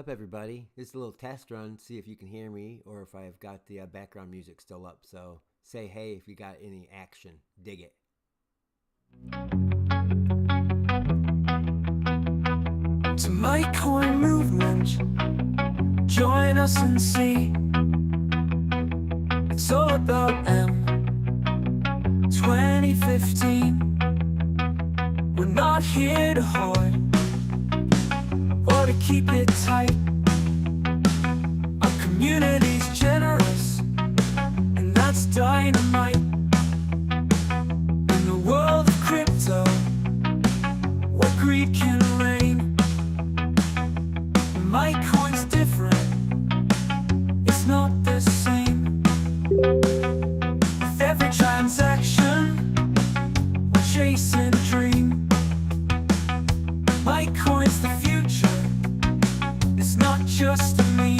up, everybody? This is a little test run, see if you can hear me or if I've got the background music still up. So say hey if you got any action. Dig it. To Mitecoin movement, join us and see. It's all about M 2015. We're not here to hoard or to keep it tight. Our community's generous, and that's dynamite. In the world of crypto, where greed can reign, Mitecoin's different, it's not the same. With every transaction, we're chasing a dream. Mitecoin's the future, it's not just a meme.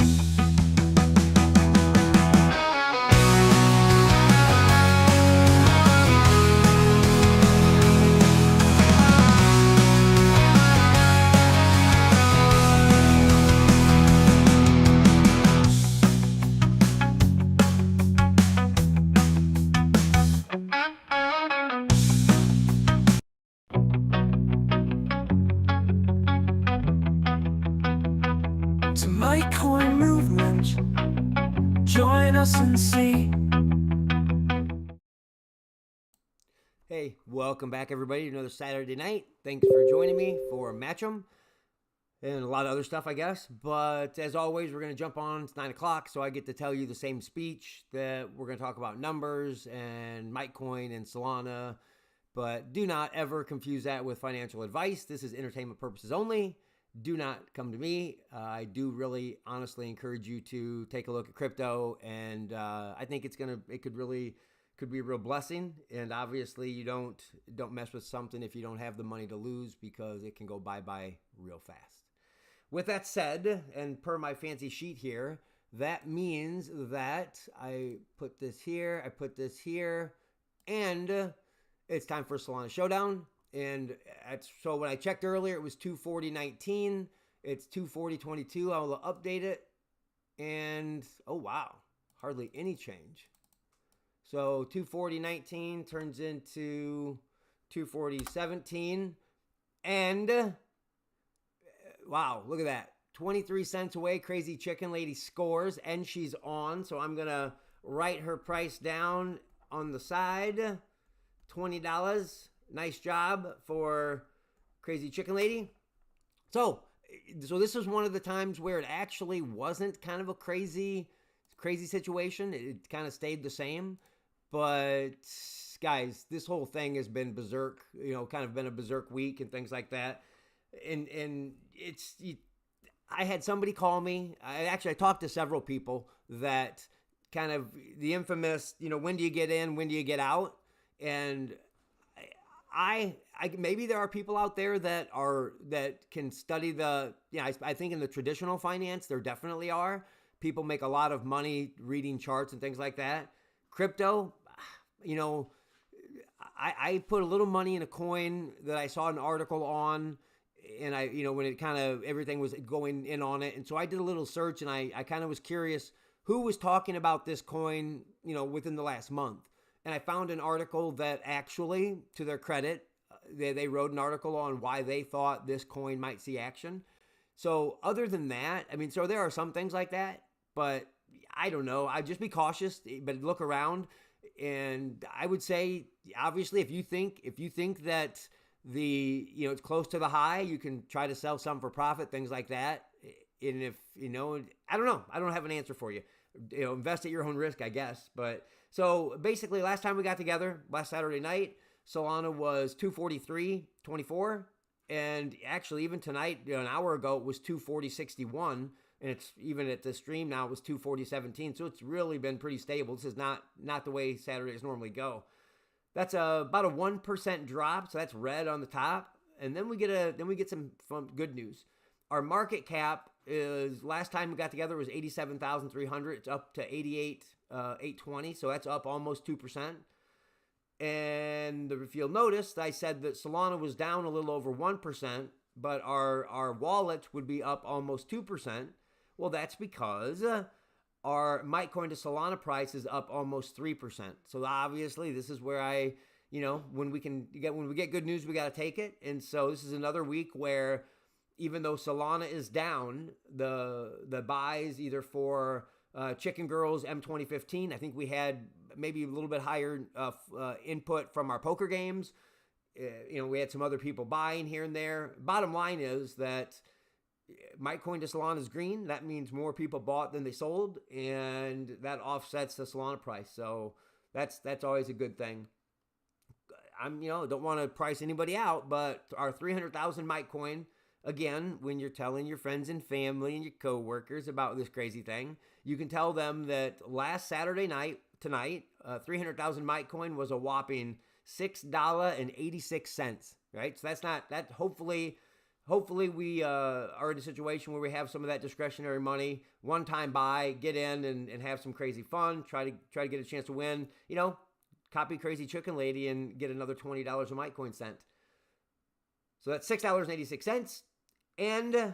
To Mitecoin movement, join us and see. Hey, welcome back, everybody, to another Saturday night. Thanks for joining me for Match'em and a lot of other stuff, I guess. But as always, we're going to jump on. It's 9 o'clock, so I get to tell you the same speech that we're going to talk about numbers and Mitecoin and Solana. But do not ever confuse that with financial advice. This is entertainment purposes only. Do not come to me. I do really honestly encourage you to take a look at crypto, and I think it could be a real blessing. And obviously you don't mess with something if you don't have the money to lose, because it can go bye-bye real fast. With that said, and per my fancy sheet here, that means that I put this here, I put this here, and it's time for Solana Showdown. And so when I checked earlier, it was 240.19. It's 240.22. I will update it. And, oh, wow, hardly any change. So 240.19 turns into 240.17. And, wow, look at that. 23 cents away. Crazy Chicken Lady scores, and she's on. So I'm going to write her price down on the side. $20. Nice job for Crazy Chicken Lady. So this was one of the times where it actually wasn't kind of a crazy situation. It kind of stayed the same. But guys, this whole thing has been berserk, kind of been a berserk week and things like that. And I had somebody call me. I talked to several people that kind of the infamous, when do you get in, when do you get out? And I maybe there are people out there that can study I think in the traditional finance, there definitely are. People make a lot of money reading charts and things like that. Crypto, I put a little money in a coin that I saw an article on, and when it kind of, everything was going in on it. And so I did a little search, and I kind of was curious who was talking about this coin, within the last month. And I found an article that actually, to their credit, they wrote an article on why they thought this coin might see action. So other than that, so there are some things like that, but I don't know. I'd just be cautious, but look around. And I would say, obviously, if you think that it's close to the high, you can try to sell some for profit, things like that. And if, I don't know. I don't have an answer for you. Invest at your own risk, I guess. But so basically, last time we got together, last Saturday night, Solana was 243.24, and actually even tonight, an hour ago, it was 240.61, and it's even at the stream now, it was 240.17. So it's really been pretty stable. This is not the way Saturdays normally go. That's about a 1% drop, so that's red on the top, and then we get some good news. Our market cap is, last time we got together, was 87,300. It's up to 88,820, so that's up almost 2%. And if you'll notice, I said that Solana was down a little over 1%, but our wallet would be up almost 2%. Well, that's because our Mitecoin to Solana price is up almost 3%. So obviously, this is where when we get good news, we got to take it. And so this is another week where, even though Solana is down, the buys either for Chicken Girls M2015, I think we had maybe a little bit higher input from our poker games. We had some other people buying here and there. Bottom line is that Mitecoin to Solana is green. That means more people bought than they sold, and that offsets the Solana price. So that's always a good thing. Don't want to price anybody out, but our 300,000 Mitecoin, again, when you're telling your friends and family and your coworkers about this crazy thing, you can tell them that last Saturday night, tonight, 300,000 Mitecoin was a whopping $6.86, right? So hopefully we are in a situation where we have some of that discretionary money, one-time buy, get in and have some crazy fun, try to get a chance to win, copy Crazy Chicken Lady and get another $20 a Mitecoin cent. So that's $6.86. And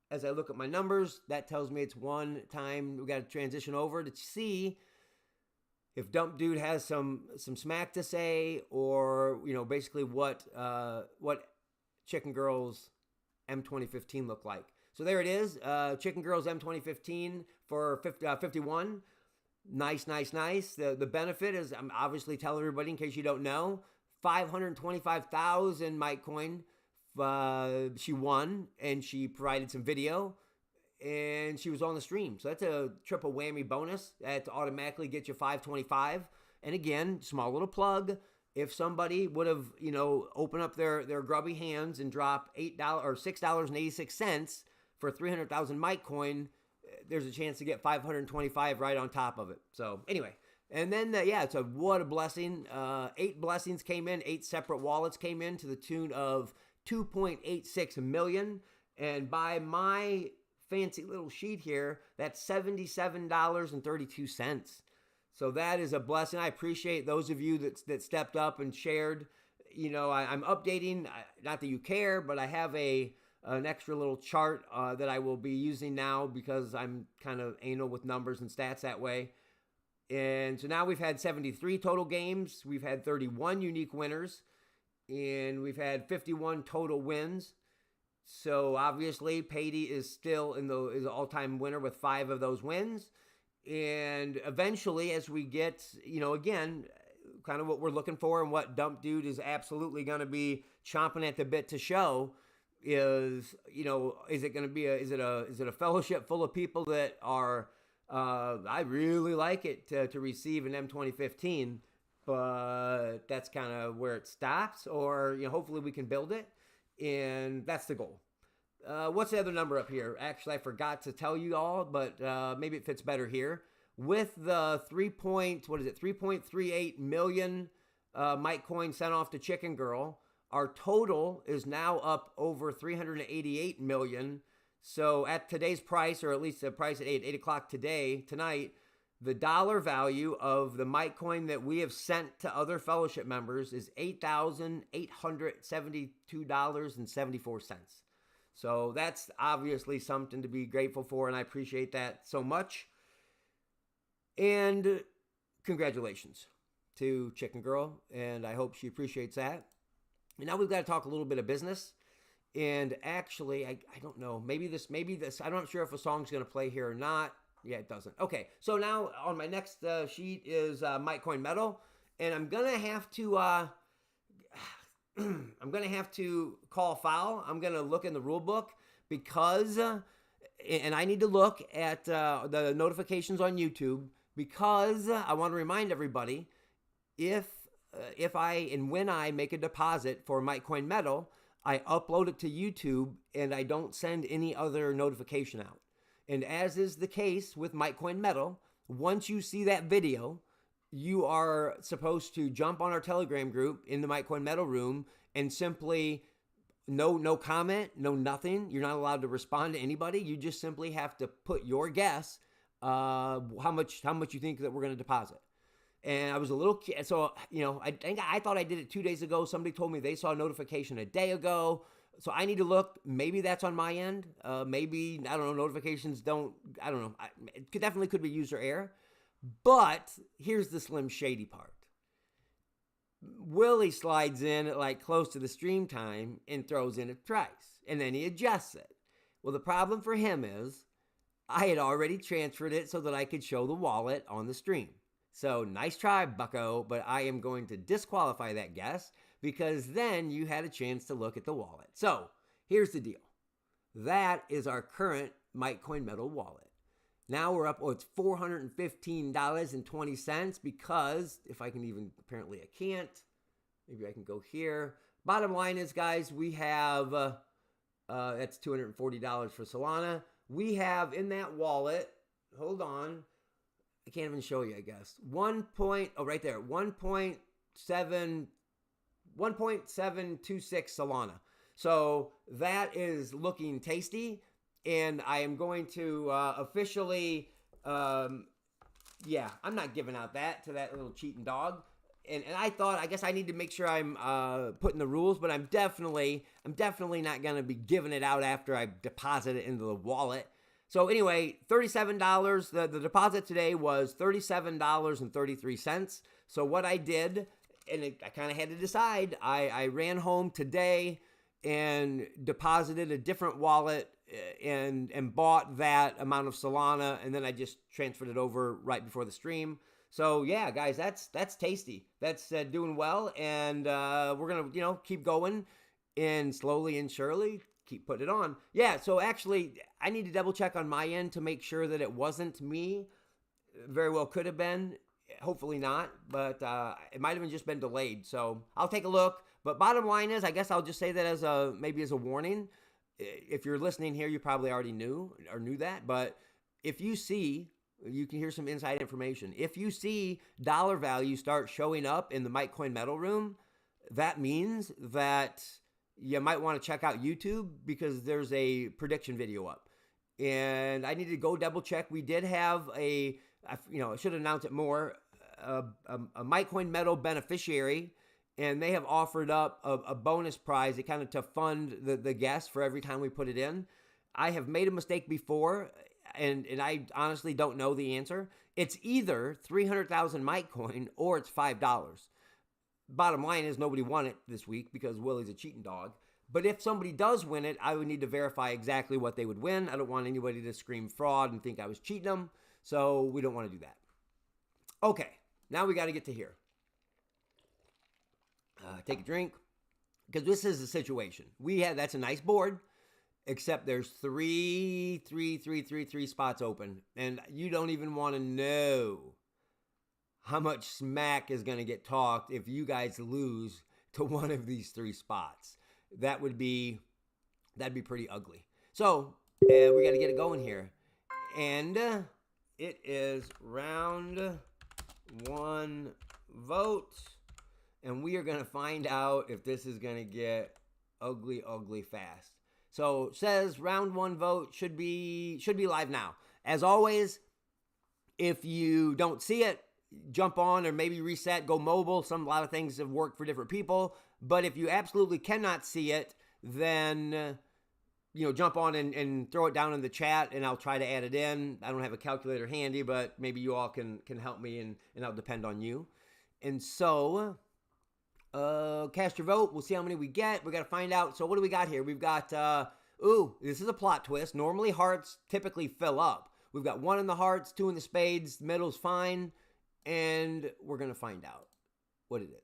as I look at my numbers, that tells me it's one time we got to transition over to see if Dump Dude has some smack to say, or basically what Chicken Girls M2015 look like. So there it is, Chicken Girls M2015 for 51. Nice. The benefit is, I'm obviously telling everybody in case you don't know, 525,000 Mitecoin. She won, and she provided some video, and she was on the stream. So that's a triple whammy bonus. That automatically gets you 525. And again, small little plug. If somebody would have, opened up their grubby hands and drop $8 or $6.86 for 300,000 Mitecoin, there's a chance to get 525 right on top of it. So anyway, and then what a blessing. 8 blessings came in, 8 separate wallets came in to the tune of 2.86 million. And by my fancy little sheet here, that's $77.32. So that is a blessing. I appreciate those of you that stepped up and shared. I'm updating, not that you care, but I have an extra little chart that I will be using now because I'm kind of anal with numbers and stats that way. And so now we've had 73 total games. We've had 31 unique winners, and we've had 51 total wins. So obviously, Patey is still is the all-time winner with 5 of those wins. And eventually, as we get, again, kind of what we're looking for and what Dump Dude is absolutely going to be chomping at the bit to show is, is it going to be is it a fellowship full of people that are, I really like it to receive an M2015, but that's kind of where it stops, or, hopefully we can build it, and that's the goal. What's the other number up here? Actually, I forgot to tell you all, but maybe it fits better here. With the 3.38 million Mitecoin sent off to Chicken Girl, our total is now up over 388 million. So at today's price, or at least the price at 8 o'clock tonight, the dollar value of the Mitecoin that we have sent to other fellowship members is $8,872.74. So that's obviously something to be grateful for, and I appreciate that so much. And congratulations to Chicken Girl, and I hope she appreciates that. And now we've got to talk a little bit of business. And actually, I don't know, maybe this, I'm not sure if a song's going to play here or not. Yeah, it doesn't. Okay, so now on my next sheet is Mitecoin Metal, and I'm going to have to... I'm going to have to call foul. I'm going to look in the rule book because, and I need to look at the notifications on YouTube, because I want to remind everybody, if I and when I make a deposit for Mitecoin Metal, I upload it to YouTube and I don't send any other notification out. And as is the case with Mitecoin Metal, once you see that video, you are supposed to jump on our Telegram group in the Mitecoin Metal room and simply no comment, no nothing. You're not allowed to respond to anybody. You just simply have to put your guess how much you think that we're going to deposit. And I was a little, so I thought I did it 2 days ago. Somebody told me they saw a notification a day ago. So I need to look. Maybe that's on my end. Maybe, I don't know, notifications don't, I don't know. It definitely could be user error. But here's the slim shady part. Willie slides in at like close to the stream time and throws in a price, and then he adjusts it. Well, the problem for him is I had already transferred it so that I could show the wallet on the stream. So nice try, bucko, but I am going to disqualify that guess because then you had a chance to look at the wallet. So here's the deal. That is our current Mitecoin Metal wallet. Now we're up, it's $415.20 because if I can even, apparently I can't. Maybe I can go here. Bottom line is, guys, we have, that's $240 for Solana. We have in that wallet, hold on, I can't even show you, I guess. Right there, 1.726 Solana. So that is looking tasty. And I am going to officially, I'm not giving out that to that little cheating dog. And I thought, I guess I need to make sure I'm putting the rules, but I'm definitely not going to be giving it out after I deposit it into the wallet. So anyway, $37. The deposit today was $37.33. So what I did, and I kind of had to decide, I ran home today and deposited a different wallet and bought that amount of Solana, and then I just transferred it over right before the stream. So yeah, guys, that's tasty. That's doing well, and we're gonna keep going, and slowly and surely keep putting it on. Yeah. So actually, I need to double check on my end to make sure that it wasn't me. Very well could have been. Hopefully not, but it might have just been delayed. So I'll take a look. But bottom line is, I guess I'll just say that as a warning. If you're listening here, you probably already knew that. But if you see, you can hear some inside information. If you see dollar value start showing up in the Mitecoin Metal room, that means that you might want to check out YouTube because there's a prediction video up. And I need to go double check. We did have I should announce it more, a Mitecoin Metal beneficiary, and they have offered up a bonus prize kind of to fund the guest for every time we put it in. I have made a mistake before, and I honestly don't know the answer. It's either 300,000 Mitecoin or it's $5. Bottom line is nobody won it this week because Willie's a cheating dog. But if somebody does win it, I would need to verify exactly what they would win. I don't want anybody to scream fraud and think I was cheating them. So we don't want to do that. Okay, now we got to get to here. Take a drink, because this is the situation. That's a nice board, except there's three spots open, and you don't even want to know how much smack is going to get talked if you guys lose to one of these three spots. That'd be pretty ugly. So we got to get it going here, and it is round one vote. And we are going to find out if this is going to get ugly fast. So it says round one vote should be live now. As always, if you don't see it, jump on or maybe reset, go mobile. A lot of things have worked for different people. But if you absolutely cannot see it, then jump on and throw it down in the chat, and I'll try to add it in. I don't have a calculator handy, but maybe you all can help me, and I'll depend on you. And so cast your vote. We'll see how many we get. We got to find out. So what do we got here? We've got, this is a plot twist. Normally hearts typically fill up. We've got 1 in the hearts, 2 in the spades. The middle's fine. And we're going to find out what it is.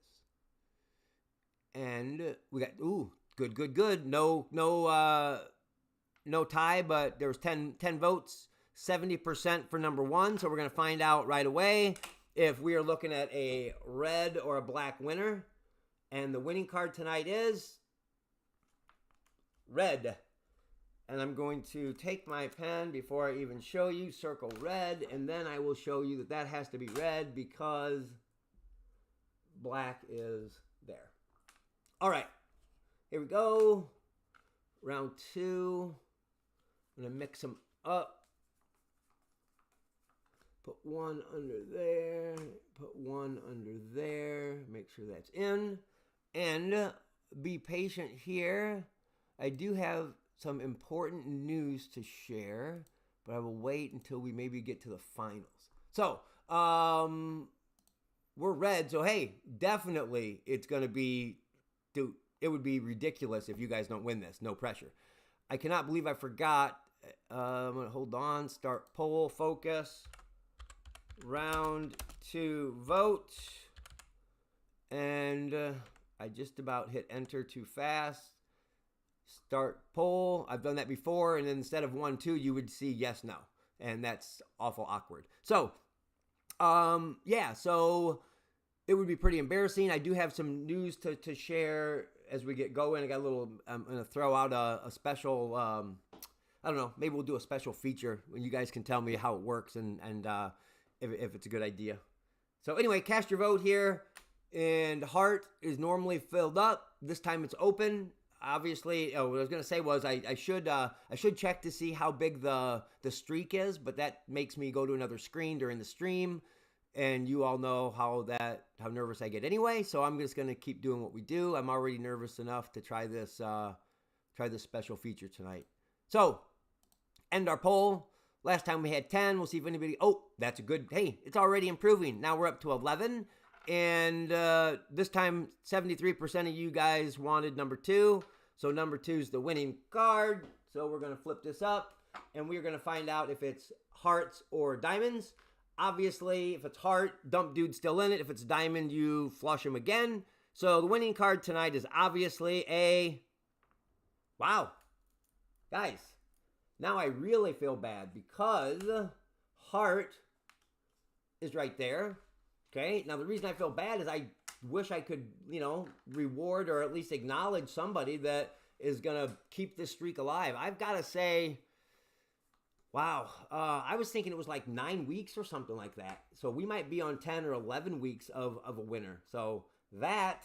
And we got, good. No tie, but there was 10 votes, 70% for number 1. So we're going to find out right away if we are looking at a red or a black winner. And the winning card tonight is red. And I'm going to take my pen before I even show you, circle red, and then I will show you that has to be red because black is there. All right, here we go. Round 2. I'm going to mix them up. Put 1 under there, put 1 under there, make sure that's in. And be patient here. I do have some important news to share, but I will wait until we maybe get to the finals. So, we're red. So, hey, definitely it's going to be, dude, it would be ridiculous if you guys don't win this. No pressure. I cannot believe I forgot. I'm going to hold on. Start poll. Focus. Round 2 vote. And I just about hit enter too fast. Start poll. I've done that before. And then instead of 1, 2, you would see yes, no. And that's awful awkward. So, yeah, so it would be pretty embarrassing. I do have some news to share as we get going. I got a little, I'm going to throw out a special, I don't know, maybe we'll do a special feature when you guys can tell me how it works and if it's a good idea. So anyway, cast your vote here. And heart is normally filled up. This time it's open. Obviously, what I was going to say was I should check to see how big the streak is, but that makes me go to another screen during the stream, and you all know how nervous I get anyway. So I'm just going to keep doing what we do. I'm already nervous enough to try this special feature tonight. So end our poll. Last time we had 10. We'll see if anybody. Oh, that's a good. Hey, it's already improving. Now we're up to 11. And this time, 73% of you guys wanted number 2. So number 2 is the winning card. So we're going to flip this up. And we're going to find out if it's hearts or diamonds. Obviously, if it's heart, dump dude's still in it. If it's diamond, you flush him again. So the winning card tonight is obviously a... Wow. Guys, now I really feel bad because heart is right there. Okay, now the reason I feel bad is I wish I could, reward or at least acknowledge somebody that is going to keep this streak alive. I've got to say, wow, I was thinking it was like 9 weeks or something like that. So we might be on 10 or 11 weeks of a winner. So that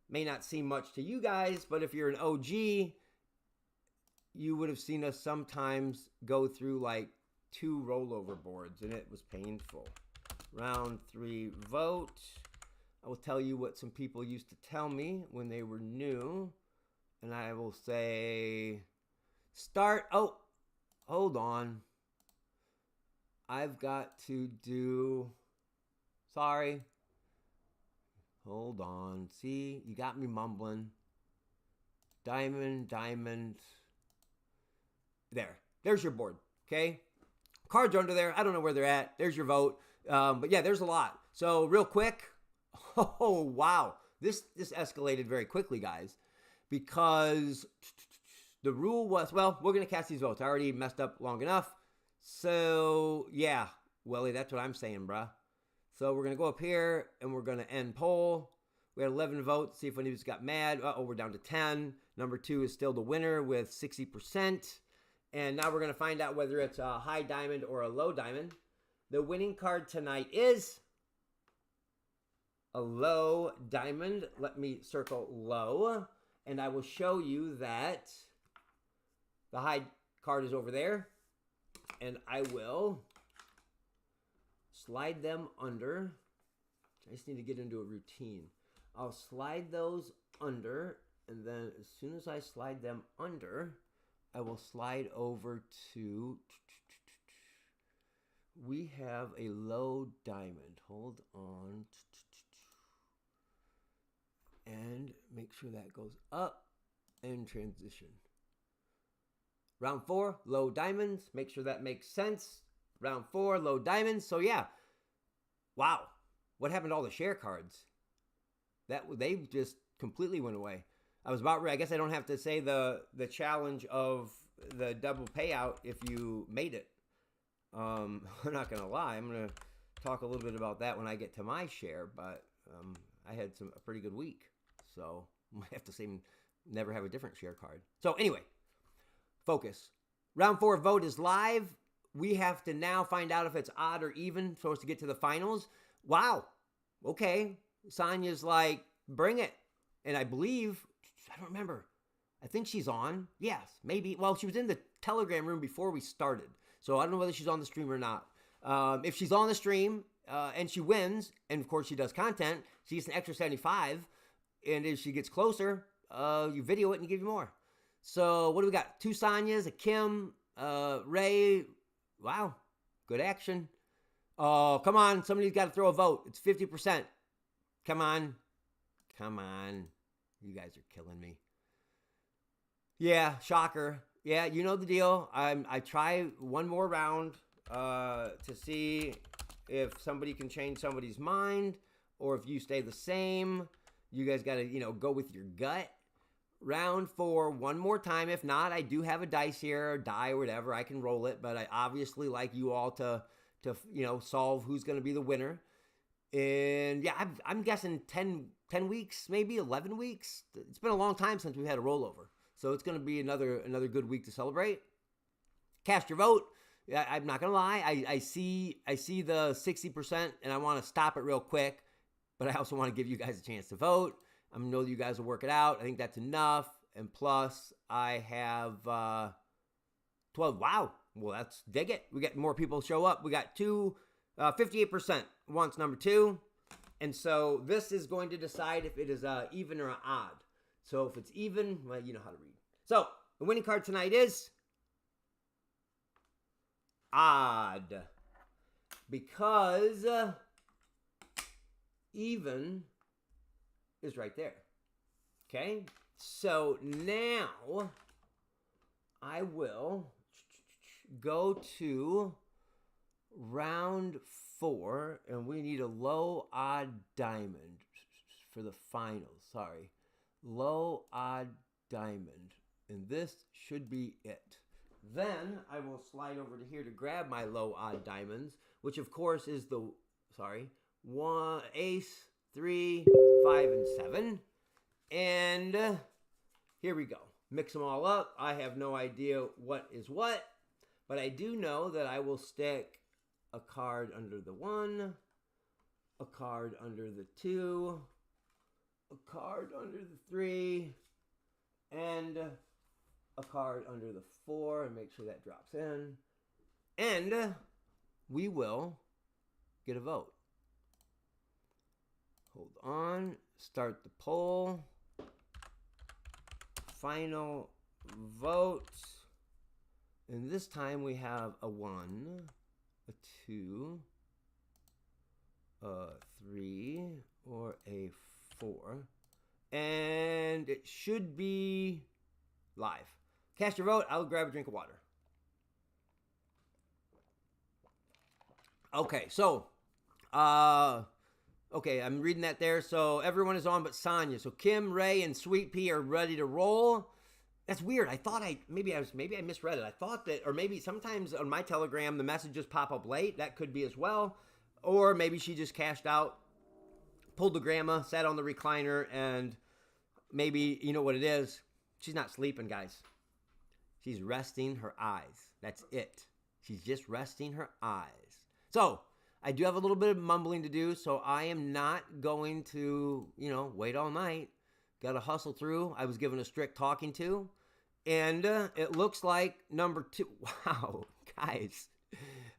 may not seem much to you guys, but if you're an OG, you would have seen us sometimes go through like 2 rollover boards, and it was painful. Round 3 vote. I will tell you what some people used to tell me when they were new. And I will say, start. Oh, hold on. I've got to do, sorry. Hold on. See, you got me mumbling. Diamond. There's your board, okay? Cards are under there. I don't know where they're at. There's your vote. But yeah, there's a lot. So real quick. Oh, wow. This escalated very quickly, guys. Because the rule was, well, we're going to cast these votes. I already messed up long enough. So, yeah. Welly, that's what I'm saying, bruh. So we're going to go up here, and we're going to end poll. We had 11 votes. See if anybody's got mad. Uh-oh, we're down to 10. Number 2 is still the winner with 60%. And now we're going to find out whether it's a high diamond or a low diamond. The winning card tonight is a low diamond. Let me circle low. And I will show you that the high card is over there. And I will slide them under. I just need to get into a routine. I'll slide those under. And then as soon as I slide them under, I will slide over to... We have a low diamond. Hold on. And make sure that goes up and transition. Round 4, low diamonds. Make sure that makes sense. Round 4, low diamonds. So yeah. Wow. What happened to all the share cards? They just completely went away. I was about ready. I guess I don't have to say the challenge of the double payout if you made it. I'm not going to lie. I'm going to talk a little bit about that when I get to my share, but I had a pretty good week. So I might have to say never have a different share card. So anyway, focus. Round 4 vote is live. We have to now find out if it's odd or even so as to get to the finals. Wow. Okay. Sonya's like, bring it. And I believe, I don't remember. I think she's on. Yes, maybe. Well, she was in the Telegram room before we started. So I don't know whether she's on the stream or not. If she's on the stream and she wins, and of course she does content, she gets an extra 75. And if she gets closer, you video it and give you more. So what do we got? 2 Sonyas, a Kim, Ray. Wow, good action. Oh, come on. Somebody's got to throw a vote. It's 50%. Come on. Come on. You guys are killing me. Yeah, shocker. Yeah, you know the deal. I try one more round to see if somebody can change somebody's mind or if you stay the same. You guys got to, go with your gut. Round 4 one more time. If not, I do have a dice here, or die or whatever. I can roll it, but I obviously like you all to solve who's going to be the winner. And yeah, I'm guessing 10 weeks, maybe 11 weeks. It's been a long time since we've had a rollover. So it's going to be another good week to celebrate. Cast your vote. I'm not going to lie. I see the 60% and I want to stop it real quick, but I also want to give you guys a chance to vote. I know that you guys will work it out. I think that's enough. And plus I have 12. Wow. Well, that's dig it. We got more people show up. We got 58% wants number 2. And so this is going to decide if it is even or odd. So if it's even, well, you know how to read. So the winning card tonight is odd. Because even is right there. Okay? So now I will go to round 4, and we need a low odd diamond for the finals. Sorry. Low odd diamond. And this should be it. Then I will slide over to here to grab my low odd diamonds, which of course is the, 1, ace, 3, 5, and 7. And here we go. Mix them all up. I have no idea what is what, but I do know that I will stick a card under the 1, a card under the 2, a card under the 3, and a card under the 4, and make sure that drops in. And we will get a vote. Hold on. Start the poll. Final vote. And this time we have a 1, a 2, a 3, or a 4. And it should be live. Cast your vote. I'll grab a drink of water. Okay, so, okay, I'm reading that there. So everyone is on but Sonya. So Kim, Ray, and Sweet Pea are ready to roll. That's weird. I thought maybe I misread it. I thought that, or maybe sometimes on my Telegram the messages pop up late. That could be as well. Or maybe she just cashed out, pulled the grandma, sat on the recliner, and maybe, you know what it is? She's not sleeping, guys. She's resting her eyes. That's it. She's just resting her eyes. So, I do have a little bit of mumbling to do, so I am not going to, wait all night. Got to hustle through. I was given a strict talking to. And it looks like number 2. Wow, guys.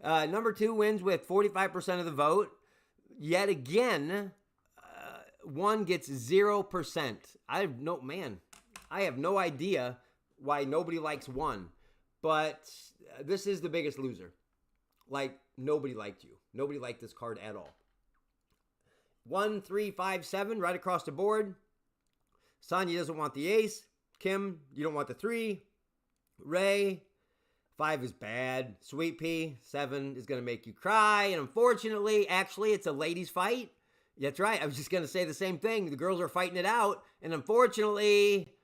Number 2 wins with 45% of the vote. Yet again, 1 gets 0%. I have no idea why nobody likes 1. But this is the biggest loser. Like, nobody liked you. Nobody liked this card at all. 1, 3, 5, 7, right across the board. Sonya doesn't want the ace. Kim, you don't want the 3. Ray, 5 is bad. Sweet Pea, 7 is going to make you cry. And unfortunately, actually, it's a ladies' fight. That's right. I was just going to say the same thing. The girls are fighting it out. And unfortunately,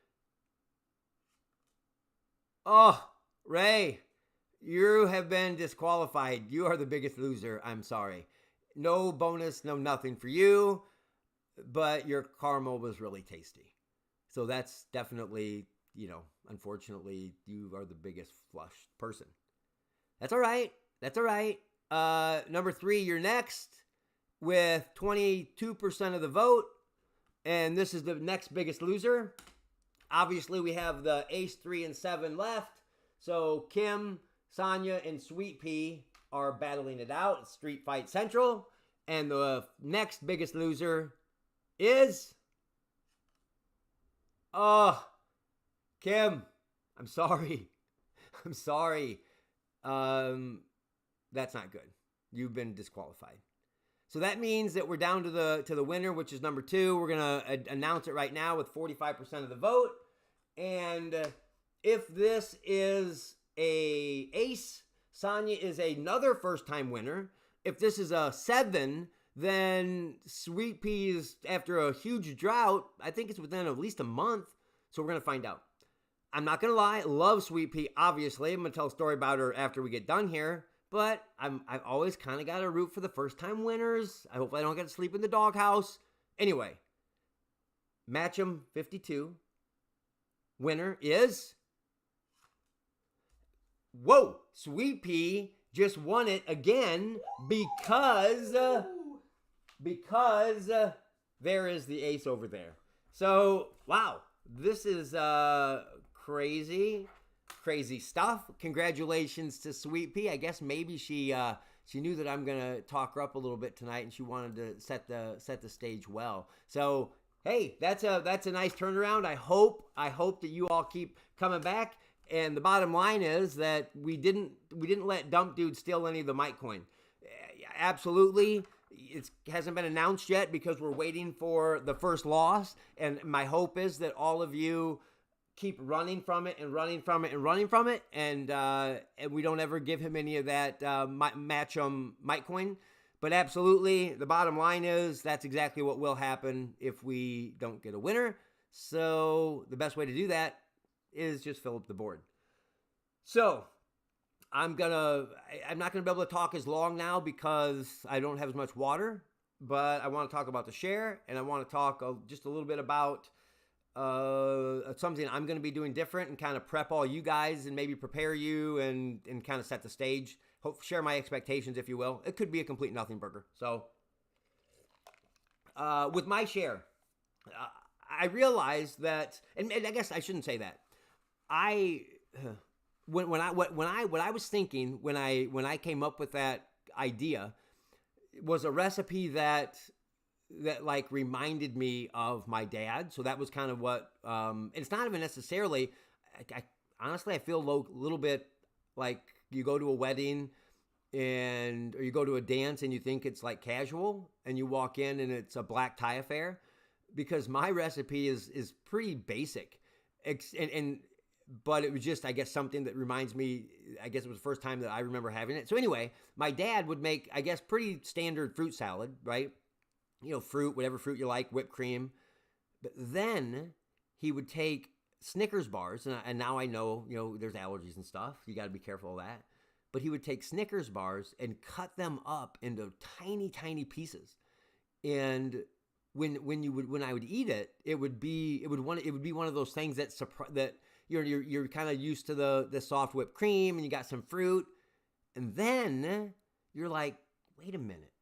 Ray, you have been disqualified. You are the biggest loser. I'm sorry. No bonus, no nothing for you. But your caramel was really tasty. So that's definitely, unfortunately, you are the biggest flush person. That's all right. That's all right. Number 3, you're next with 22% of the vote. And this is the next biggest loser. Obviously, we have the ace, 3, and 7 left. So Kim, Sonya, and Sweet Pea are battling it out. It's Street Fight Central. And the next biggest loser is... Kim. I'm sorry. I'm sorry. That's not good. You've been disqualified. So that means that we're down to the winner, which is number 2. We're gonna announce it right now with 45% of the vote. And if this is a ace, Sonia is another first-time winner. If this is a 7, then Sweet Pea is, after a huge drought, I think it's within at least a month. So we're gonna find out. I'm not gonna lie, love Sweet Pea. Obviously, I'm gonna tell a story about her after we get done here. But I've always kind of got to root for the first-time winners. I hope I don't get to sleep in the doghouse. Anyway, Match'em 52. Winner is... Whoa! Sweet Pea just won it again because there is the ace over there. So, wow. This is crazy. Crazy stuff. Congratulations to Sweet Pea. I guess maybe she knew that I'm gonna talk her up a little bit tonight, and she wanted to set the stage well. So hey, that's a nice turnaround. I hope that you all keep coming back. And the bottom line is that we didn't let Dump Dude steal any of the Mitecoin. Absolutely. It hasn't been announced yet because we're waiting for the first loss. And my hope is that all of you keep running from it and running from it and running from it, and we don't ever give him any of that Match'em Mitecoin. But absolutely, the bottom line is that's exactly what will happen if we don't get a winner. So the best way to do that is just fill up the board. So I'm not gonna be able to talk as long now because I don't have as much water, but I want to talk about the share, and I want to talk just a little bit about something I'm going to be doing different and kind of prep all you guys and maybe prepare you and kind of set the stage. Share my expectations, if you will. It could be a complete nothing burger. So with my share, I realized that, and I guess I shouldn't say that. What I was thinking when I came up with that idea was a recipe that like reminded me of my dad. So that was kind of what, it's not even necessarily, honestly, I feel a little bit like you go to a wedding or you go to a dance and you think it's like casual and you walk in and it's a black tie affair, because my recipe is pretty basic. But it was just, I guess, something that reminds me, I guess it was the first time that I remember having it. So anyway, my dad would make, I guess, pretty standard fruit salad, right? Fruit, whatever fruit you like, whipped cream. But then he would take Snickers bars, and now I know, there's allergies and stuff. You got to be careful of that. But he would take Snickers bars and cut them up into tiny, tiny pieces. And when I would eat it, it would be one of those things that you're kind of used to the soft whipped cream, and you got some fruit, and then you're like, wait a minute,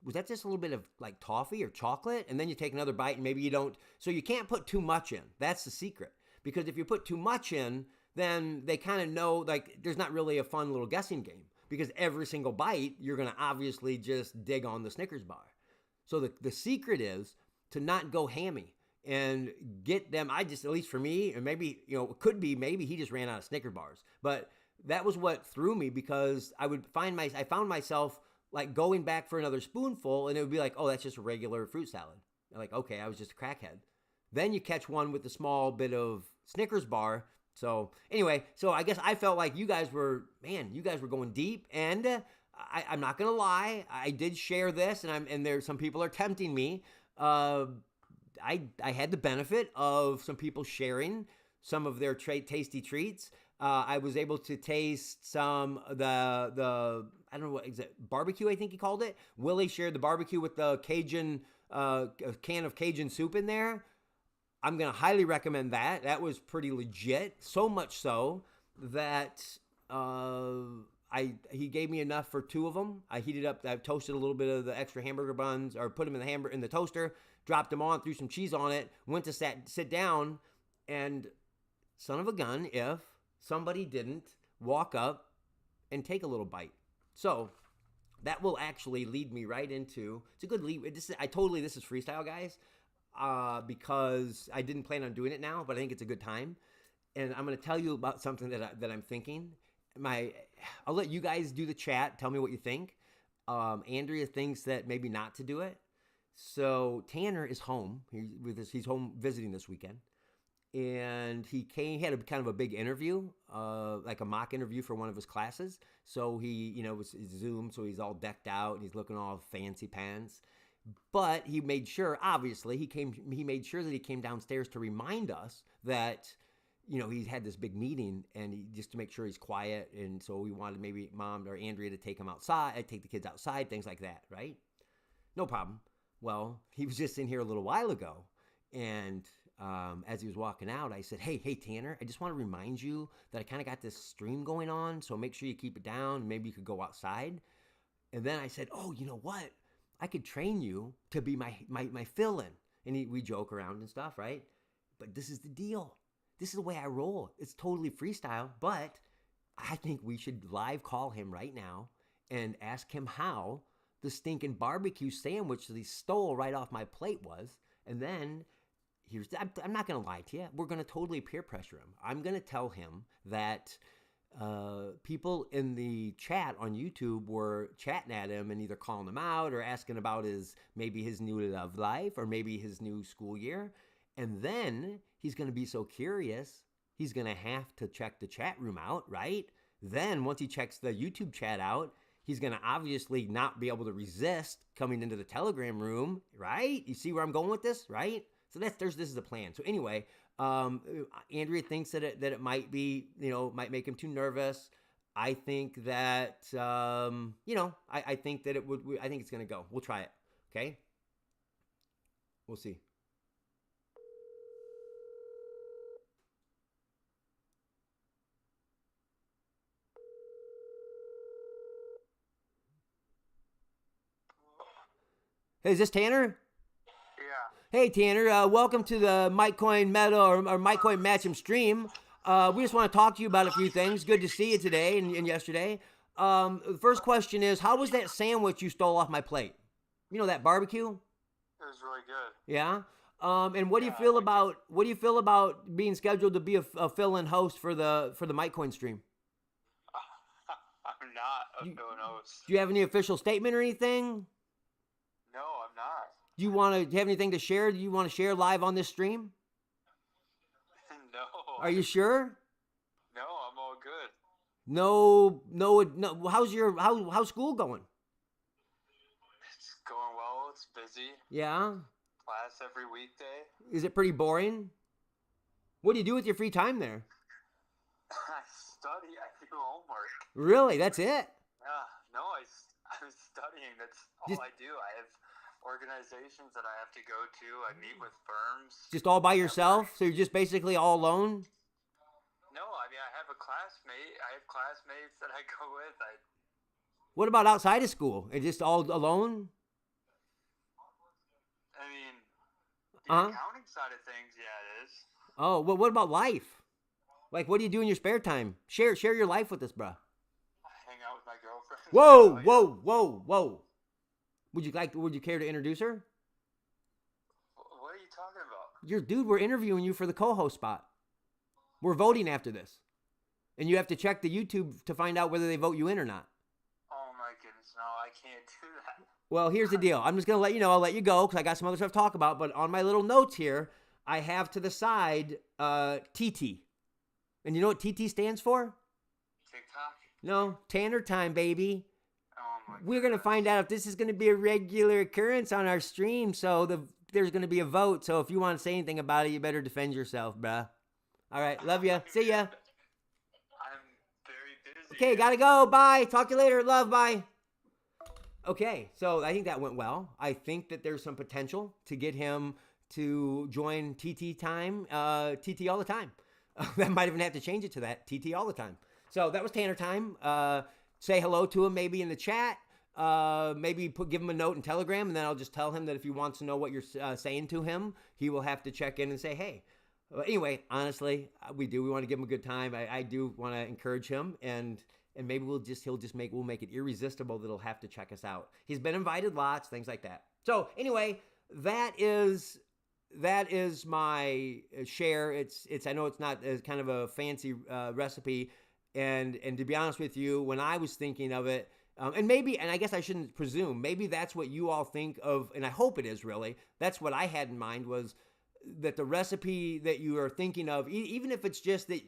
was that just a little bit of like toffee or chocolate? And then you take another bite and maybe you don't. So you can't put too much in. That's the secret. Because if you put too much in, then they kind of know, like, there's not really a fun little guessing game. Because every single bite, you're going to obviously just dig on the Snickers bar. So the secret is to not go hammy and get them. At least for me, and maybe, it could be maybe he just ran out of Snickers bars. But that was what threw me, because I found myself like going back for another spoonful, and it would be like, oh, that's just a regular fruit salad. I'm like, okay, I was just a crackhead. Then you catch one with a small bit of Snickers bar. So anyway, I guess I felt like you guys were going deep, and I'm not gonna lie, I did share this, and there some people are tempting me. I had the benefit of some people sharing some of their tasty treats. I was able to taste some the I don't know what exact barbecue, I think he called it. Willie shared the barbecue with the Cajun can of Cajun soup in there. I'm gonna highly recommend that. That was pretty legit. So much so that he gave me enough for 2 of them. I heated up. I toasted a little bit of the extra hamburger buns, or put them in the toaster. Dropped them on, threw some cheese on it. Went to sit down, and son of a gun, if somebody didn't walk up and take a little bite. So that will actually lead me right into, it's a good lead. This is freestyle, guys, because I didn't plan on doing it now, but I think it's a good time. and I'm going to tell you about something that I'm thinking. I'll let you guys do the chat. Tell me what you think. Andrea thinks that maybe not to do it. So Tanner is home. He's home visiting this weekend, and he had a kind of a big interview, like a mock interview for one of his classes. So he, was Zoom, so he's all decked out and he's looking all fancy pants. But he made sure, obviously, he made sure that he came downstairs to remind us that, he had this big meeting, and just to make sure he's quiet. And so we wanted maybe Mom or Andrea to take the kids outside, things like that, right? No problem. Well, he was just in here a little while ago, and as he was walking out, I said, hey, Tanner, I just want to remind you that I kind of got this stream going on, so make sure you keep it down. Maybe you could go outside. And then I said, oh, you know what? I could train you to be my fill-in. And we joke around and stuff, right? But this is the deal. This is the way I roll. It's totally freestyle, but I think we should live call him right now and ask him how the stinking barbecue sandwich that he stole right off my plate was. And then I'm not going to lie to you. We're going to totally peer pressure him. I'm going to tell him that people in the chat on YouTube were chatting at him and either calling him out or asking about his new love life or maybe his new school year. And then he's going to be so curious, he's going to have to check the chat room out, right? Then once he checks the YouTube chat out, he's going to obviously not be able to resist coming into the Telegram room, right? You see where I'm going with this, right? So this is the plan. So anyway, Andrea thinks that it might be, might make him too nervous. I think that, I think that I think it's going to go. We'll try it. Okay. We'll see. Hey, is this Tanner? Yeah. Hey, Tanner. Welcome to the Mitecoin Meta or Mitecoin Match'em stream. We just want to talk to you about a few things. Good to see you today and yesterday. The first question is, how was that sandwich you stole off my plate? That barbecue? It was really good. Yeah. And what do you feel about being scheduled to be a fill-in host for the Mitecoin stream? I'm not a fill-in host. Do you have any official statement or anything? No, I'm not. Do you have anything to share? Do you want to share live on this stream? No. Are you sure? No, I'm all good. No. How's school going? It's going well. It's busy. Yeah. Class every weekday. Is it pretty boring? What do you do with your free time there? I study. I do homework. Really? That's it? Yeah. No, I'm studying. That's all I do. I have organizations that I have to go to. I meet with firms. Just all by yourself? So you're just basically all alone? No, I mean, I have a classmate. I have classmates that I go with. What about outside of school? Are you just all alone? I mean, the accounting side of things, yeah, it is. Oh, well, what about life? Like, what do you do in your spare time? Share your life with us, bro. I hang out with my girlfriend. Whoa. Would you care to introduce her? What are you talking about? Dude, we're interviewing you for the co-host spot. We're voting after this. And you have to check the YouTube to find out whether they vote you in or not. Oh my goodness, no, I can't do that. Well, here's the deal. I'm just going to let you know. I'll let you go because I got some other stuff to talk about. But on my little notes here, I have to the side TT. And you know what TT stands for? TikTok? No, Tanner time, baby. Oh my We're going to find out if this is going to be a regular occurrence on our stream. So there's going to be a vote. So if you want to say anything about it, you better defend yourself, bruh. All right. Love ya. See ya. I'm very busy. Okay. Got to go. Bye. Talk to you later. Love. Bye. Okay. So I think that went well. I think that there's some potential to get him to join TT time, TT all the time. That might even have to change it to that, TT all the time. So that was Tanner time. Say hello to him maybe in the chat. Maybe give him a note in Telegram, and then I'll just tell him that if he wants to know what you're saying to him, he will have to check in and say, hey. Anyway, honestly, we want to give him a good time. I do want to encourage him, and maybe we'll make it irresistible that he'll have to check us out. He's been invited lots, things like that. So anyway, that is that is my share. It's I know it's not kind of a fancy recipe, and to be honest with you, when I was thinking of it, and I guess I shouldn't presume, maybe that's what you all think of, and I hope it is really. That's what I had in mind, was that the recipe that you are thinking of, even if it's just that,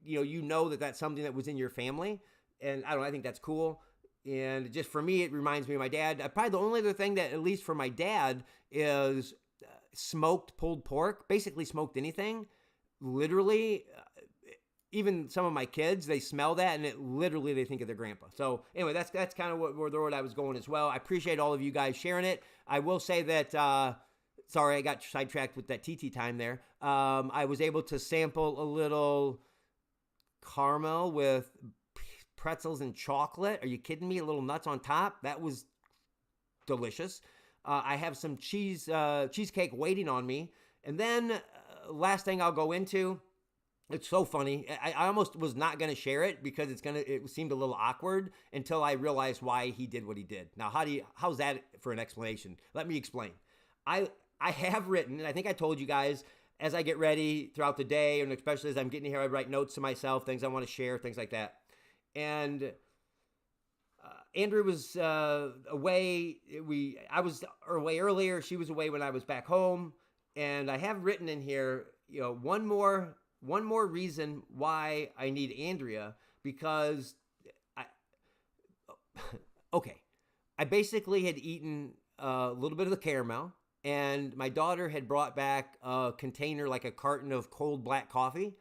you know that that's something that was in your family, and I don't know, I think that's cool. And just for me, it reminds me of my dad. Probably the only other thing that, at least for my dad, is smoked pulled pork. Basically smoked anything. Literally, even some of my kids, they smell that and literally they think of their grandpa. So anyway, that's kind of where I was going as well. I appreciate all of you guys sharing it. I will say that, sorry, I got sidetracked with that TT time there. I was able to sample a little caramel with pretzels and chocolate. Are you kidding me? A little nuts on top. That was delicious. I have some cheesecake waiting on me. And then last thing I'll go into, it's so funny. I almost was not going to share it because it seemed a little awkward until I realized why he did what he did. Now, how's that for an explanation? Let me explain. I have written, and I think I told you guys, as I get ready throughout the day, and especially as I'm getting here, I write notes to myself, things I want to share, things like that. And Andrew was away. I was away earlier. She was away when I was back home. And I have written in here, one more reason why I need Andrea, because I basically had eaten a little bit of the caramel, and my daughter had brought back a container, like a carton of cold black coffee.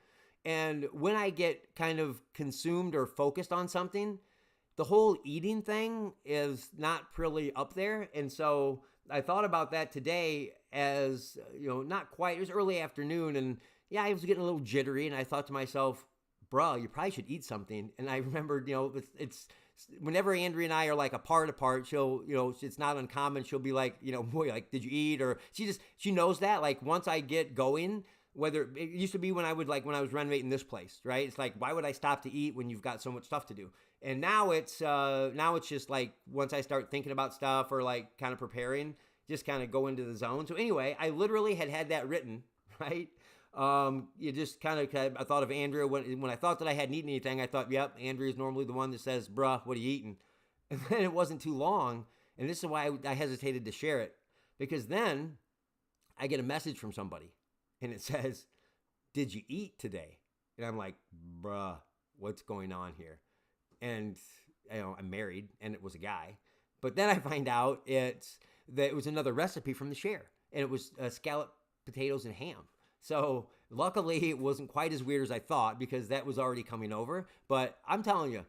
And when I get kind of consumed or focused on something, the whole eating thing is not really up there. And so I thought about that today as, not quite, it was early afternoon, and I was getting a little jittery, and I thought to myself, bro, you probably should eat something. And I remembered, it's whenever Andrea and I are like apart, she'll, it's not uncommon. She'll be like, boy, like, did you eat? Or she knows that, like, once I get going, whether it used to be when I was renovating this place, right? It's like, why would I stop to eat when you've got so much stuff to do? And now it's just like, once I start thinking about stuff or like kind of preparing, just kind of go into the zone. So anyway, I literally had that written, right? You just kind of, I thought of Andrea when I thought that I hadn't eaten anything. I thought, yep, Andrea's normally the one that says, bruh, what are you eating? And then it wasn't too long. And this is why I hesitated to share it, because then I get a message from somebody. And it says, did you eat today? And I'm like, bruh, what's going on here? And I'm married, and it was a guy. But then I find out that it was another recipe from the share. And it was scalloped potatoes and ham. So luckily it wasn't quite as weird as I thought, because that was already coming over. But I'm telling you,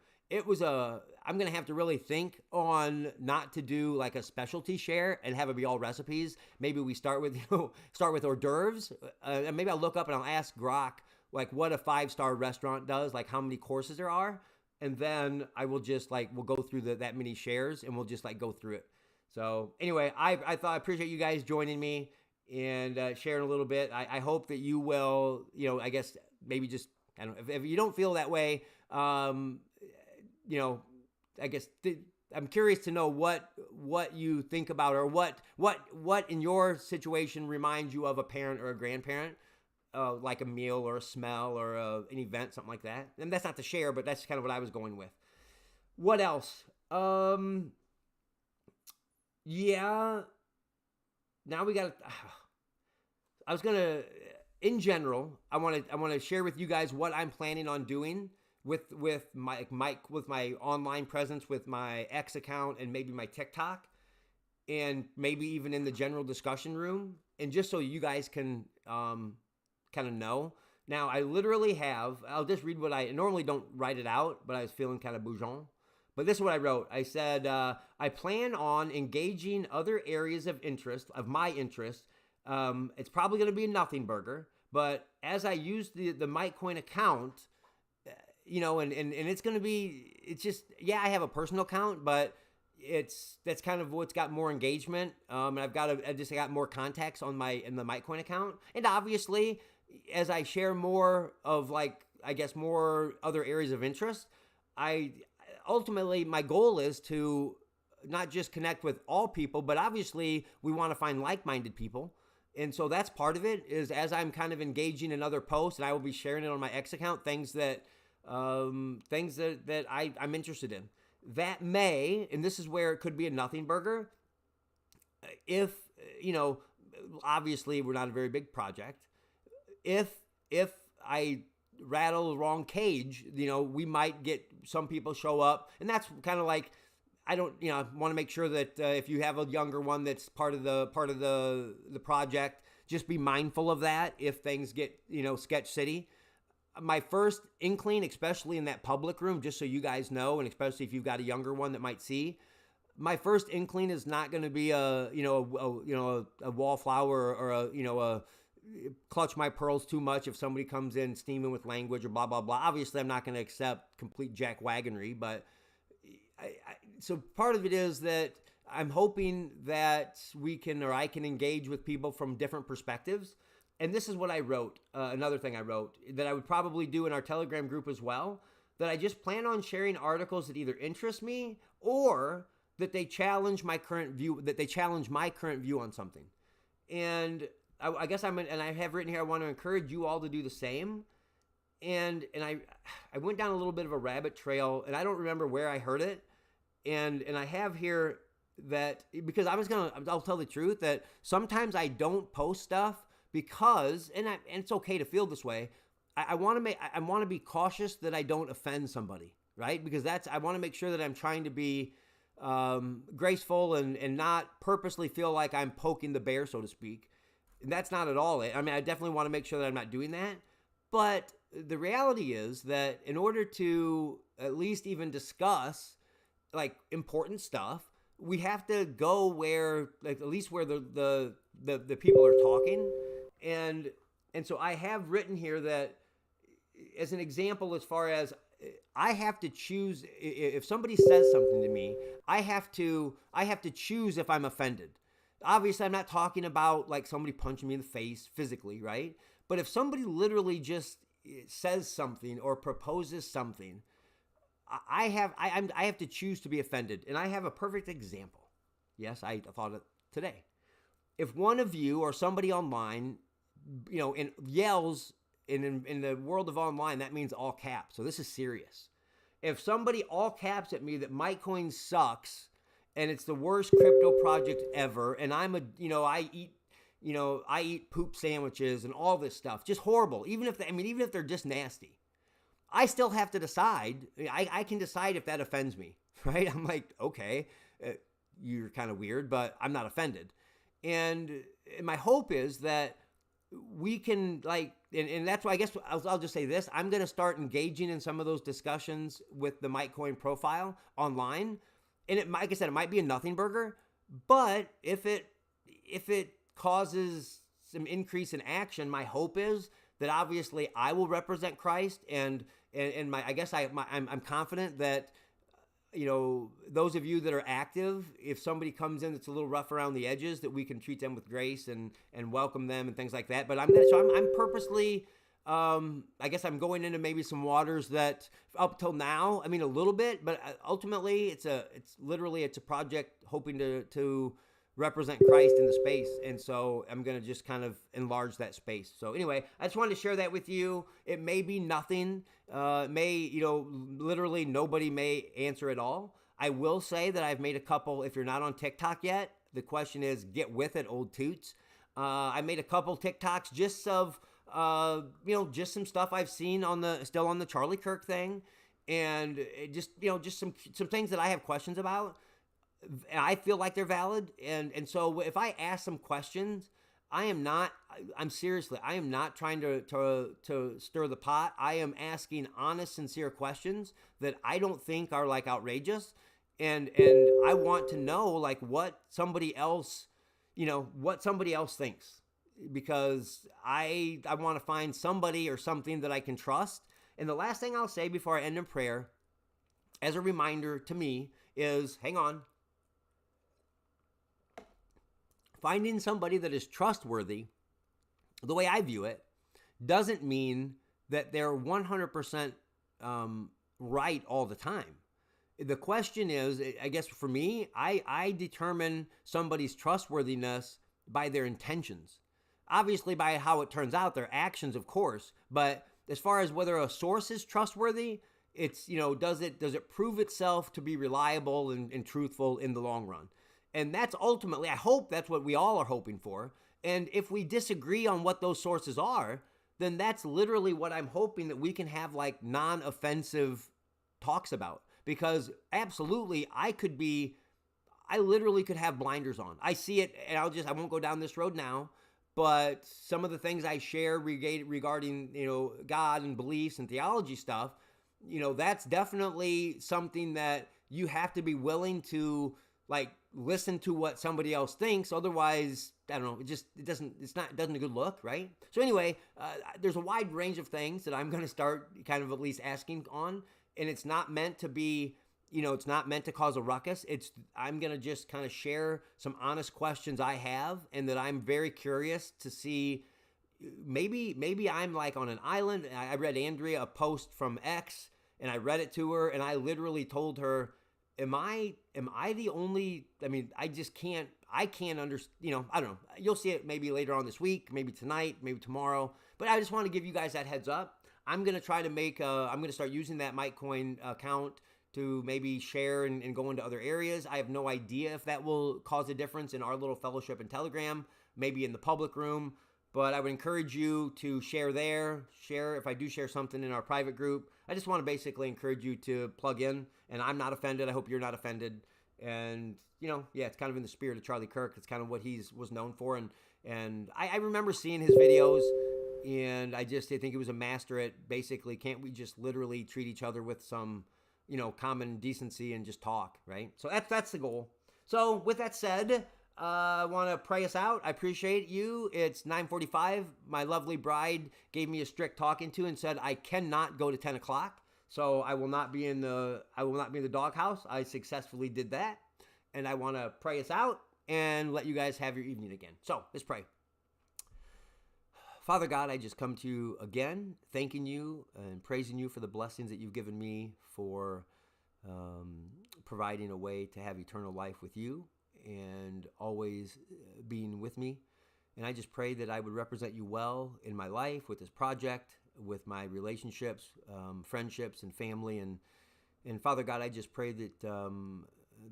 I'm going to have to really think on not to do like a specialty share and have it be all recipes. Maybe we start with hors d'oeuvres. And maybe I'll look up and I'll ask Grok, like, what a 5-star restaurant does, like how many courses there are. And then I will just we'll go through that many shares, and we'll just go through it. So anyway, I appreciate you guys joining me and sharing a little bit. I hope that you will, I guess maybe just, I don't know, if you don't feel that way, I guess I'm curious to know what you think about, or what in your situation reminds you of a parent or a grandparent, like a meal or a smell or an event, something like that. And that's not to share, but that's kind of what I was going with. What else? Yeah. Now we got. I was gonna, in general, I want to share with you guys what I'm planning on doing with my online presence, with my X account, and maybe my TikTok, and maybe even in the general discussion room, and just so you guys can kind of know. Now, I literally have. I'll just read what I normally don't write it out, but I was feeling kind of bougon. But this is what I wrote. I said, I plan on engaging other areas of my interest. It's probably going to be a nothing burger, but as I use the Mitecoin account, and it's going to be, it's just, I have a personal account, but that's kind of what's got more engagement. And I just got more contacts in the Mitecoin account. And obviously, as I share more of more other areas of interest, ultimately my goal is to not just connect with all people, but obviously we want to find like-minded people. And so that's part of it, is as I'm kind of engaging in other posts, and I will be sharing it on my X account, things that I'm interested in. That may, and this is where it could be a nothing burger, if, obviously we're not a very big project. If I rattle the wrong cage, we might get some people show up, and that's kind of like, I want to make sure that if you have a younger one that's part of the project, just be mindful of that if things get, sketch city. My first inkling, especially in that public room, just so you guys know, and especially if you've got a younger one that might see, my first inkling is not going to be a wallflower or a clutch my pearls too much if somebody comes in steaming with language or blah, blah, blah. Obviously, I'm not going to accept complete jackwagonry, but so part of it is that I'm hoping that I can engage with people from different perspectives. And this is what I wrote, another thing I wrote, that I would probably do in our Telegram group as well, that I just plan on sharing articles that either interest me or that they challenge my current view, on something. And I guess and I have written here, I want to encourage you all to do the same. And I went down a little bit of a rabbit trail, and I don't remember where I heard it. And I have here that, because I'll tell the truth, that sometimes I don't post stuff because, and it's okay to feel this way, I want to be cautious that I don't offend somebody, right? Because I want to make sure that I'm trying to be graceful and not purposely feel like I'm poking the bear, so to speak. And that's not at all it. I mean, I definitely want to make sure that I'm not doing that. But the reality is that in order to at least even discuss like important stuff, we have to go where, like, at least where the people are talking. And so I have written here that, as an example, as far as I have to choose, if somebody says something to me, I have to choose if I'm offended. Obviously, I'm not talking about like somebody punching me in the face physically, right? But if somebody literally just says something or proposes something, I have to choose to be offended. And I have a perfect example. Yes, I thought it today. If one of you or somebody online, and yells in the world of online, that means all caps. So this is serious. If somebody all caps at me that Mitecoin sucks and it's the worst crypto project ever, and I eat poop sandwiches and all this stuff, just horrible. Even if they're just nasty, I still have to decide. I can decide if that offends me, right? I'm like, okay, you're kind of weird, but I'm not offended. And my hope is that we can, like, and that's why I guess I'll just say this. I'm going to start engaging in some of those discussions with the Mitecoin profile online. And like I said, it might be a nothing burger, but if it causes some increase in action, my hope is that obviously I will represent Christ, and I'm confident that, those of you that are active, if somebody comes in that's a little rough around the edges, that we can treat them with grace and welcome them and things like that. But I'm purposely, I guess I'm going into maybe some waters that up till now, a little bit, but ultimately it's a project hoping to represent Christ in the space. And so I'm going to just kind of enlarge that space. So anyway, I just wanted to share that with you. It may be nothing. Literally nobody may answer at all. I will say that I've made a couple. If you're not on TikTok yet, the question is, get with it, old toots. I made a couple TikToks just of, just some stuff I've seen still on the Charlie Kirk thing. And just some things that I have questions about. And I feel like they're valid. And so if I ask some questions, I'm seriously, I am not trying to stir the pot. I am asking honest, sincere questions that I don't think are like outrageous. And I want to know like what somebody else thinks, because I want to find somebody or something that I can trust. And the last thing I'll say before I end in prayer, as a reminder to me, is hang on. Finding somebody that is trustworthy, the way I view it, doesn't mean that they're 100% right all the time. The question is, I guess for me, I determine somebody's trustworthiness by their intentions. Obviously, by how it turns out, their actions, of course. But as far as whether a source is trustworthy, it's, does it prove itself to be reliable and truthful in the long run? And that's ultimately, I hope that's what we all are hoping for. And if we disagree on what those sources are, then that's literally what I'm hoping that we can have like non-offensive talks about. Because absolutely, I literally could have blinders on. I see it, and I won't go down this road now, but some of the things I share regarding, God and beliefs and theology stuff, that's definitely something that you have to be willing to like listen to what somebody else thinks. Otherwise, I don't know, it doesn't a good look, right? So anyway, there's a wide range of things that I'm going to start kind of at least asking on, and it's not meant to be, it's not meant to cause a ruckus. I'm going to just kind of share some honest questions I have, and that I'm very curious to see. Maybe I'm like on an island. I read Andrea a post from X, and I read it to her, and I literally told her, am I the only, I can't understand, I don't know. You'll see it maybe later on this week, maybe tonight, maybe tomorrow. But I just want to give you guys that heads up. I'm going to try to I'm going to start using that Mitecoin account to maybe share and go into other areas. I have no idea if that will cause a difference in our little fellowship in Telegram, maybe in the public room. But I would encourage you to share there. Share if I do share something in our private group. I just want to basically encourage you to plug in. And I'm not offended. I hope you're not offended. And, it's kind of in the spirit of Charlie Kirk. It's kind of what he was known for. And I remember seeing his videos. And I think he was a master at basically, can't we just literally treat each other with some, common decency and just talk, right? So that's the goal. So with that said, I want to pray us out. I appreciate you. It's 9:45. My lovely bride gave me a strict talking to and said I cannot go to 10 o'clock. So I will not be in the doghouse. I successfully did that. And I want to pray us out and let you guys have your evening again. So let's pray. Father God, I just come to you again, thanking you and praising you for the blessings that you've given me, for providing a way to have eternal life with you and always being with me. And I just pray that I would represent you well in my life, with this project, with my relationships, friendships, and family. And Father God, I just pray that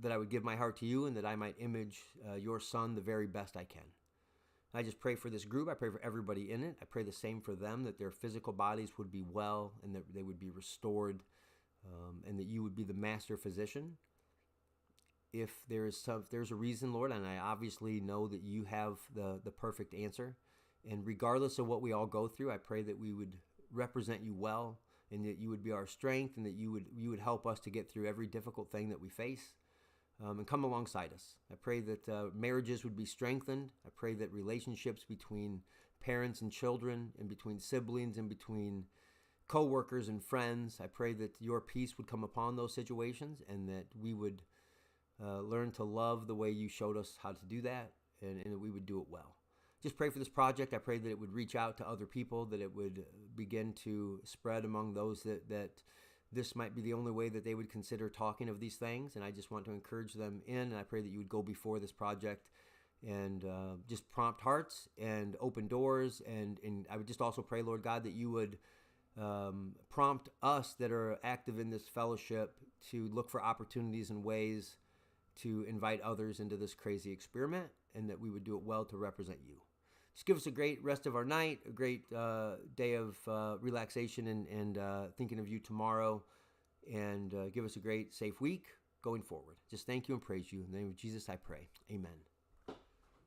that I would give my heart to you, and that I might image your Son the very best I can. I just pray for this group. I pray for everybody in it. I pray the same for them, that their physical bodies would be well and that they would be restored, and that you would be the master physician. If there's a reason, Lord, and I obviously know that you have the perfect answer, and regardless of what we all go through, I pray that we would represent you well, and that you would be our strength, and that you would help us to get through every difficult thing that we face, and come alongside us. I pray that marriages would be strengthened. I pray that relationships between parents and children, and between siblings, and between co-workers and friends, I pray that your peace would come upon those situations, and that we would learn to love the way you showed us how to do that, and that we would do it well. Just pray for this project. I pray that it would reach out to other people, that it would begin to spread among those that this might be the only way that they would consider talking of these things. And I just want to encourage them in, and I pray that you would go before this project and just prompt hearts and open doors. And I would just also pray, Lord God, that you would prompt us that are active in this fellowship to look for opportunities and ways to invite others into this crazy experiment, and that we would do it well to represent you. Just give us a great rest of our night, a great day of relaxation and thinking of you tomorrow, and give us a great, safe week going forward. Just thank you and praise you. In the name of Jesus, I pray. Amen.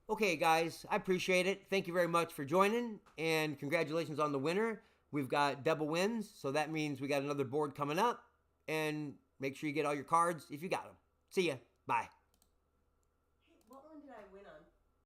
Okay, guys, I appreciate it. Thank you very much for joining, and congratulations on the winner. We've got double wins, so that means we got another board coming up, and make sure you get all your cards if you got them. See ya. Bye.